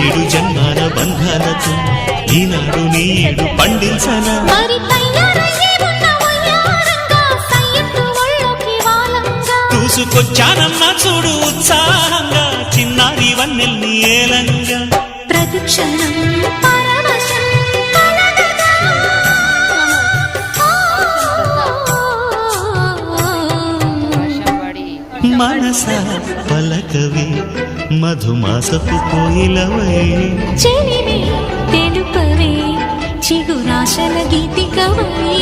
ఏడు జన్మాల బంధాలతో ఈనాడు నీడు పండించనా చూసుకొచ్చానన్నా చూడు ఉత్సాహంగా చిన్నారి వన్నెల్ని ఏలంగా ప్రతిక్షణం మనస పలకవి మధుమాసపు కోయిలవై చెలిమి తెలుపవే చిగురాశల గీతికవై